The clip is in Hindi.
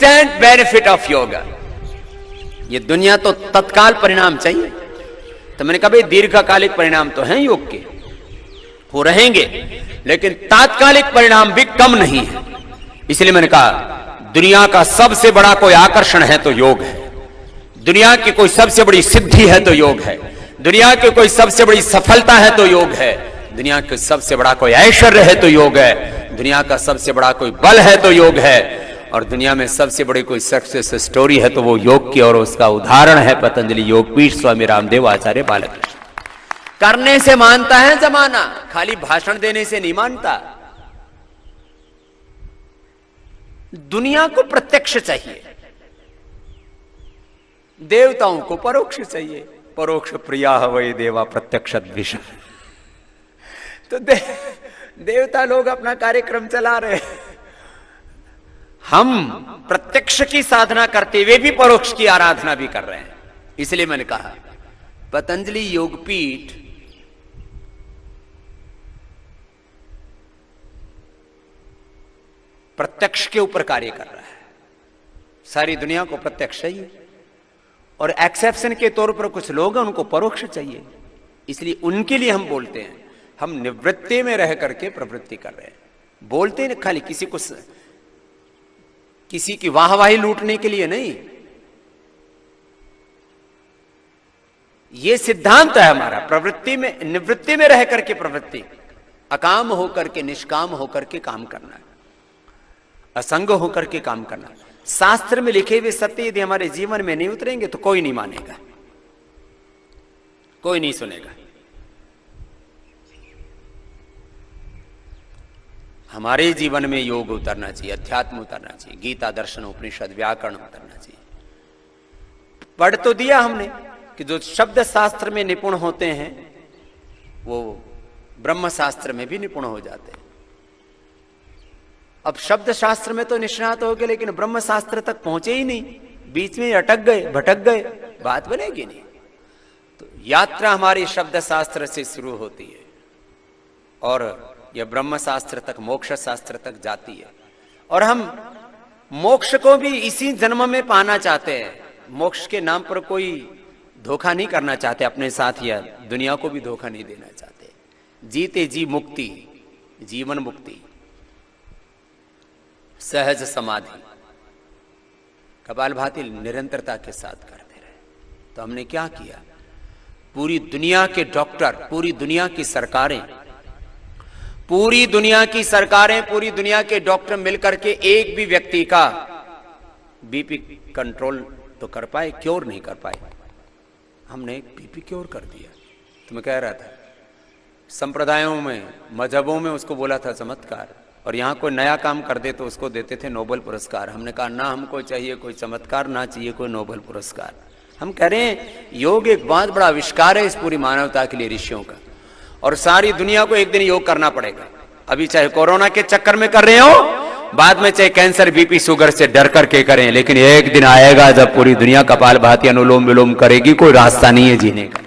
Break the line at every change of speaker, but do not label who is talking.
Instant benefit of yoga. ये दुनिया तो तत्काल परिणाम चाहिए, तो मैंने कहा भाई दीर्घकालिक परिणाम तो हैं योग के, वो रहेंगे, लेकिन तात्कालिक परिणाम भी कम नहीं है। इसलिए मैंने कहा दुनिया का सबसे बड़ा कोई आकर्षण है तो योग है, दुनिया की कोई सबसे बड़ी सिद्धि है तो योग है, दुनिया की कोई सबसे बड़ी सफलता है तो योग है, दुनिया का सबसे बड़ा कोई ऐश्वर्य है तो योग है, दुनिया का सबसे बड़ा कोई बल है तो योग है, और दुनिया में सबसे बड़ी कोई सक्सेस स्टोरी है तो वो योग की, और उसका उदाहरण है पतंजलि योगपीठ स्वामी रामदेव आचार्य बालकृष्ण। करने से मानता है जमाना, खाली भाषण देने से नहीं मानता। दुनिया को प्रत्यक्ष चाहिए, देवताओं को परोक्ष चाहिए। परोक्ष प्रिया वही देवा प्रत्यक्ष द्विषा। तो देवता लोग अपना कार्यक्रम चला रहे, हम प्रत्यक्ष की साधना करते हुए भी परोक्ष की आराधना भी कर रहे हैं। इसलिए मैंने कहा पतंजलि योगपीठ प्रत्यक्ष के ऊपर कार्य कर रहा है। सारी दुनिया को प्रत्यक्ष चाहिए, और एक्सेप्शन के तौर पर कुछ लोग हैं उनको परोक्ष चाहिए। इसलिए उनके लिए हम बोलते हैं, हम निवृत्ति में रह करके प्रवृत्ति कर रहे हैं। बोलते हैं खाली किसी की वाहवाही लूटने के लिए नहीं। यह सिद्धांत है हमारा, प्रवृत्ति में निवृत्ति में रह करके प्रवृत्ति, अकाम होकर के निष्काम होकर के काम करना, असंग होकर के काम करना। शास्त्र में लिखे हुए सत्य यदि हमारे जीवन में नहीं उतरेंगे तो कोई नहीं मानेगा, कोई नहीं सुनेगा। हमारे जीवन में योग उतरना चाहिए, अध्यात्म उतरना चाहिए, गीता दर्शन उपनिषद व्याकरण उतरना चाहिए। पढ़ तो दिया हमने कि जो शब्द शास्त्र में निपुण होते हैं वो ब्रह्म शास्त्र में भी निपुण हो जाते हैं। अब शब्द शास्त्र में तो निष्णात हो गए, लेकिन ब्रह्म शास्त्र तक पहुंचे ही नहीं, बीच में अटक गए, भटक गए, बात बनेगी नहीं। तो यात्रा हमारी शब्द शास्त्र से शुरू होती है और यह ब्रह्म शास्त्र तक, मोक्ष शास्त्र तक जाती है, और हम मोक्ष को भी इसी जन्म में पाना चाहते हैं। मोक्ष के नाम पर कोई धोखा नहीं करना चाहते अपने साथ, या दुनिया को भी धोखा नहीं देना चाहते। जीते जी मुक्ति, जीवन मुक्ति, सहज समाधि, कपालभाति निरंतरता के साथ करते रहे। तो हमने क्या किया, पूरी दुनिया के डॉक्टर, पूरी दुनिया की सरकारें, पूरी दुनिया के डॉक्टर मिलकर के एक भी व्यक्ति का बीपी कंट्रोल तो कर पाए, क्योर नहीं कर पाए। हमने बीपी क्योर कर दिया। तो मैं कह रहा था संप्रदायों में, मजहबों में उसको बोला था चमत्कार, और यहां कोई नया काम कर दे तो उसको देते थे नोबेल पुरस्कार। हमने कहा ना हमको चाहिए कोई चमत्कार, ना चाहिए कोई नोबेल पुरस्कार। हम कह रहे हैं योग एक बहुत बड़ा आविष्कार है इस पूरी मानवता के लिए, ऋषियों का, और सारी दुनिया को एक दिन योग करना पड़ेगा। अभी चाहे कोरोना के चक्कर में कर रहे हो, बाद में चाहे कैंसर बीपी शुगर से डर करके करें, लेकिन एक दिन आएगा जब पूरी दुनिया कपालभाति अनुलोम विलोम करेगी, कोई रास्ता नहीं है जीने का।